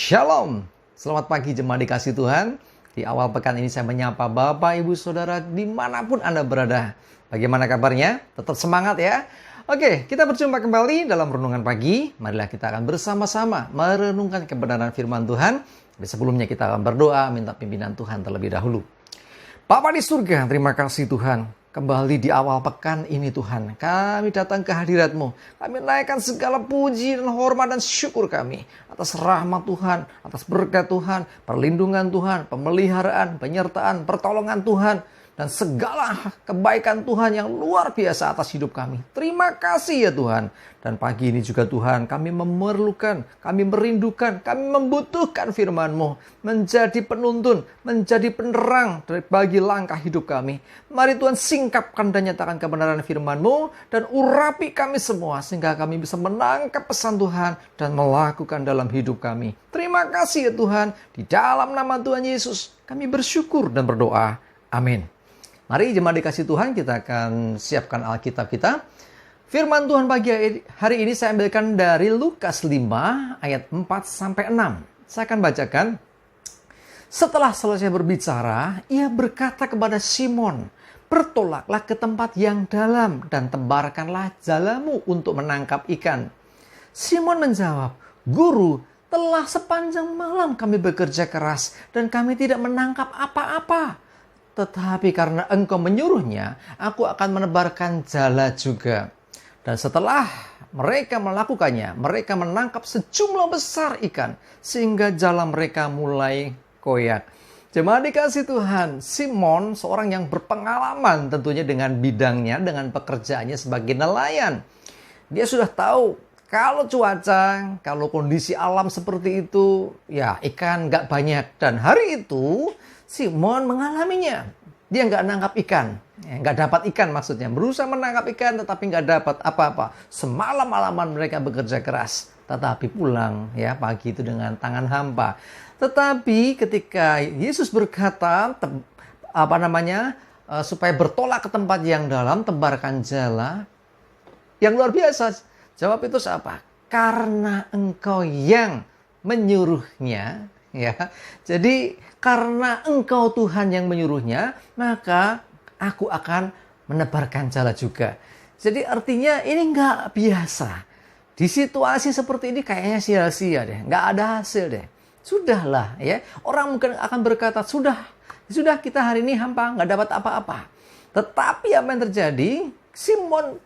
Shalom, selamat pagi jemaat dikasih Tuhan. Di awal pekan ini saya menyapa Bapak, Ibu, Saudara dimanapun Anda berada. Bagaimana kabarnya? Tetap semangat ya. Oke, kita berjumpa kembali dalam Renungan Pagi. Marilah kita akan bersama-sama merenungkan kebenaran firman Tuhan. Tapi sebelumnya kita akan berdoa, minta pimpinan Tuhan terlebih dahulu. Bapa di surga, terima kasih Tuhan. Kembali di awal pekan ini Tuhan, kami datang ke hadirat-Mu. Kami naikkan segala puji dan hormat dan syukur kami atas rahmat Tuhan, atas berkat Tuhan, perlindungan Tuhan, pemeliharaan, penyertaan, pertolongan Tuhan, dan segala kebaikan Tuhan yang luar biasa atas hidup kami. Terima kasih ya Tuhan. Dan pagi ini juga Tuhan, kami memerlukan, kami merindukan, kami membutuhkan firman-Mu menjadi penuntun, menjadi penerang bagi langkah hidup kami. Mari Tuhan singkapkan dan nyatakan kebenaran firman-Mu dan urapi kami semua sehingga kami bisa menangkap pesan Tuhan dan melakukan dalam hidup kami. Terima kasih ya Tuhan. Di dalam nama Tuhan Yesus kami bersyukur dan berdoa. Amin. Mari jemaat dikasih Tuhan, kita akan siapkan Alkitab kita. Firman Tuhan pagi hari ini saya ambilkan dari Lukas 5 ayat 4-6. Saya akan bacakan. Setelah selesai berbicara, ia berkata kepada Simon, "Bertolaklah ke tempat yang dalam dan tebarkanlah jalamu untuk menangkap ikan." Simon menjawab, "Guru, telah sepanjang malam kami bekerja keras dan kami tidak menangkap apa-apa. Tetapi karena engkau menyuruhnya, aku akan menebarkan jala juga." Dan setelah mereka melakukannya, mereka menangkap sejumlah besar ikan, sehingga jala mereka mulai koyak. Jemaat dikasih Tuhan, Simon seorang yang berpengalaman tentunya dengan bidangnya, dengan pekerjaannya sebagai nelayan. Dia sudah tahu kalau cuaca, kalau kondisi alam seperti itu, ya ikan nggak banyak. Dan hari itu Simon mengalaminya. Dia nggak nangkap ikan, nggak dapat ikan maksudnya. Berusaha menangkap ikan tetapi nggak dapat apa-apa. Semalam-malaman mereka bekerja keras, tetapi pulang ya pagi itu dengan tangan hampa. Tetapi ketika Yesus berkata, supaya bertolak ke tempat yang dalam, tebarkan jala, yang luar biasa. Jawab itu siapa? Karena engkau yang menyuruhnya. Ya, jadi karena engkau Tuhan yang menyuruhnya, maka aku akan menebarkan jala juga. Jadi artinya ini nggak biasa. Di situasi seperti ini kayaknya sia-sia deh, nggak ada hasil deh. Sudahlah ya, orang mungkin akan berkata, sudah kita hari ini hampa, nggak dapat apa-apa. Tetapi apa yang terjadi? Simon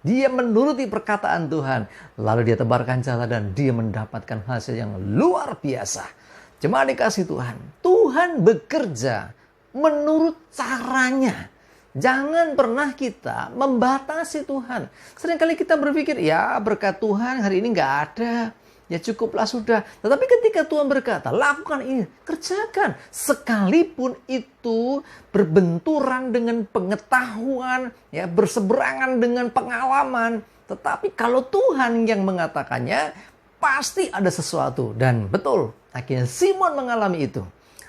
dia menuruti perkataan Tuhan, lalu dia tebarkan jala dan dia mendapatkan hasil yang luar biasa. Jemaat dikasih Tuhan, Tuhan bekerja menurut caranya. Jangan pernah kita membatasi Tuhan. Seringkali kita berpikir, ya berkat Tuhan hari ini nggak ada. Ya cukuplah sudah. Tetapi ketika Tuhan berkata, lakukan ini, kerjakan. Sekalipun itu berbenturan dengan pengetahuan, ya berseberangan dengan pengalaman. Tetapi kalau Tuhan yang mengatakannya, pasti ada sesuatu. Dan betul, akhirnya Simon mengalami itu.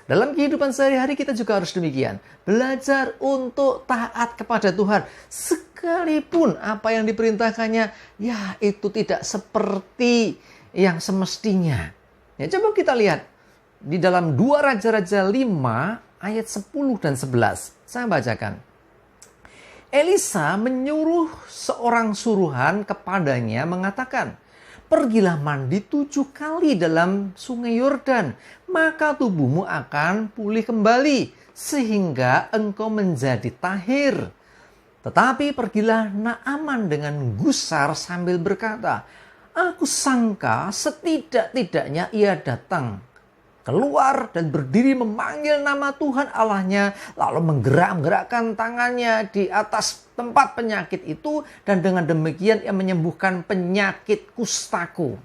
Dalam kehidupan sehari-hari kita juga harus demikian. Belajar untuk taat kepada Tuhan. Sekalipun apa yang diperintahkannya, ya itu tidak seperti yang semestinya. Ya, coba kita lihat. Di dalam 2 Raja-Raja 5 ayat 10 dan 11. Saya bacakan. Elisa menyuruh seorang suruhan kepadanya mengatakan, "Pergilah mandi 7 kali dalam sungai Yordan, maka tubuhmu akan pulih kembali, sehingga engkau menjadi tahir." Tetapi pergilah Naaman dengan gusar sambil berkata, "Aku sangka setidak-tidaknya ia datang, keluar dan berdiri memanggil nama Tuhan Allahnya, lalu menggerak-gerakkan tangannya di atas tempat penyakit itu, dan dengan demikian ia menyembuhkan penyakit kustaku."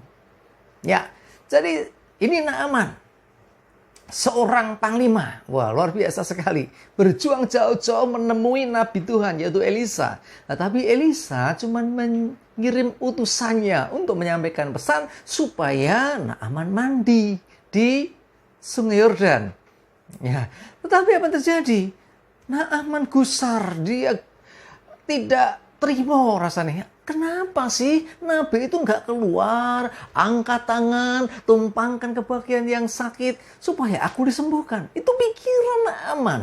Ya, jadi ini Naaman, seorang panglima. Wah, luar biasa sekali. Berjuang jauh-jauh menemui Nabi Tuhan, yaitu Elisa. Nah, tapi Elisa cuma mengirim utusannya untuk menyampaikan pesan supaya Naaman mandi di Sungai Yordan. Ya, tetapi apa yang terjadi? Naaman gusar, dia tidak terima rasanya. Kenapa sih Nabi itu nggak keluar, angkat tangan, tumpangkan ke bagian yang sakit supaya aku disembuhkan? Itu pikiran Naaman.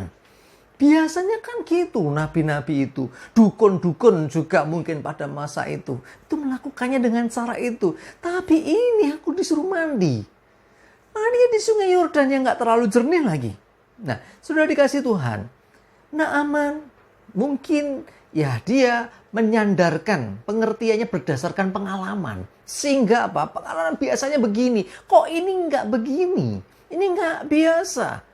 Biasanya kan gitu nabi-nabi itu. Dukun-dukun juga mungkin pada masa itu melakukannya dengan cara itu. Tapi ini aku disuruh mandi. Mandi di sungai Yordan yang nggak terlalu jernih lagi. Nah, sudah dikasih Tuhan. Naaman mungkin ya dia menyandarkan pengertiannya berdasarkan pengalaman. Sehingga apa? Pengalaman biasanya begini. Kok ini nggak begini? Ini nggak biasa.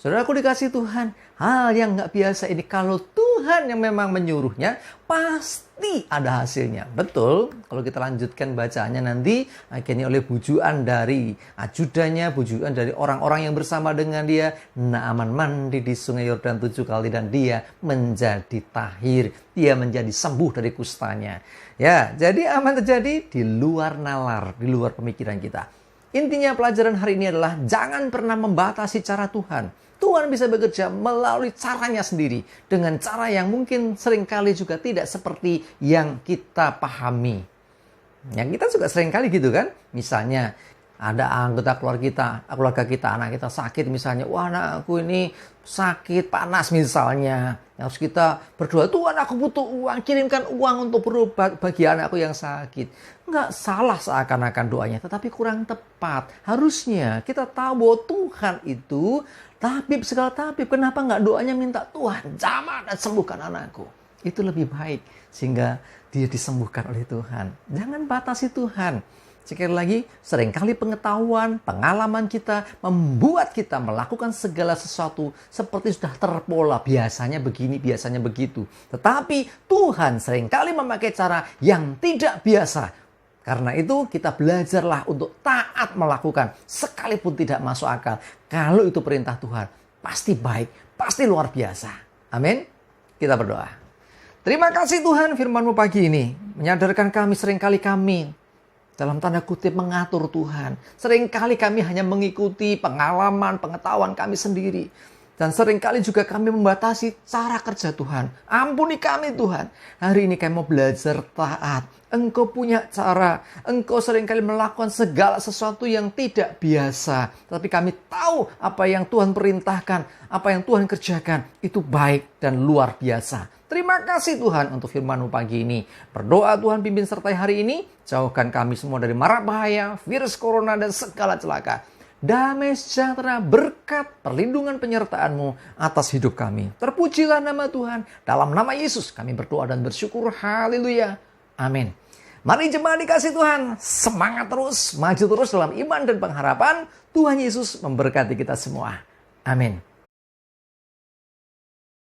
Saudaraku dikasih Tuhan, hal yang nggak biasa ini kalau Tuhan yang memang menyuruhnya, pasti ada hasilnya. Betul, kalau kita lanjutkan bacaannya nanti, akhirnya oleh bujuan dari ajudannya, bujuan dari orang-orang yang bersama dengan dia, Naaman mandi di sungai Yordan 7 kali dan dia menjadi tahir. Dia menjadi sembuh dari kustanya. Ya, jadi aman terjadi di luar nalar, di luar pemikiran kita. Intinya pelajaran hari ini adalah jangan pernah membatasi cara Tuhan. Tuhan bisa bekerja melalui caranya sendiri. Dengan cara yang mungkin seringkali juga tidak seperti yang kita pahami. Yang kita juga seringkali gitu kan. Misalnya ada anggota keluarga kita, anak kita sakit misalnya. Wah, anakku ini sakit, panas misalnya. Harus kita berdoa, Tuhan aku butuh uang, kirimkan uang untuk berobat bagi anakku yang sakit. Enggak salah seakan-akan doanya, tetapi kurang tepat. Harusnya kita tahu bahwa Tuhan itu tabib segala tabib. Kenapa enggak doanya minta Tuhan jamah dan sembuhkan anakku? Itu lebih baik sehingga dia disembuhkan oleh Tuhan. Jangan batasi Tuhan. Sekali lagi, seringkali pengetahuan, pengalaman kita membuat kita melakukan segala sesuatu seperti sudah terpola. Biasanya begini, biasanya begitu. Tetapi Tuhan seringkali memakai cara yang tidak biasa. Karena itu kita belajarlah untuk taat melakukan sekalipun tidak masuk akal. Kalau itu perintah Tuhan, pasti baik, pasti luar biasa. Amin. Kita berdoa. Terima kasih Tuhan firman-Mu pagi ini. Menyadarkan kami seringkali dalam tanda kutip mengatur Tuhan. Seringkali kami hanya mengikuti pengalaman, pengetahuan kami sendiri. Dan seringkali juga kami membatasi cara kerja Tuhan. Ampuni kami Tuhan. Hari ini kami mau belajar taat. Engkau punya cara. Engkau seringkali melakukan segala sesuatu yang tidak biasa. Tapi kami tahu apa yang Tuhan perintahkan. Apa yang Tuhan kerjakan. Itu baik dan luar biasa. Terima kasih Tuhan untuk firman-Mu pagi ini. Berdoa Tuhan pimpin sertai hari ini. Jauhkan kami semua dari mara bahaya, virus corona dan segala celaka. Damai sejahtera berkat perlindungan penyertaan-Mu atas hidup kami. Terpujilah nama Tuhan. Dalam nama Yesus kami berdoa dan bersyukur. Haleluya. Amin. Mari jemaat dikasih Tuhan. Semangat terus, maju terus dalam iman dan pengharapan. Tuhan Yesus memberkati kita semua. Amin.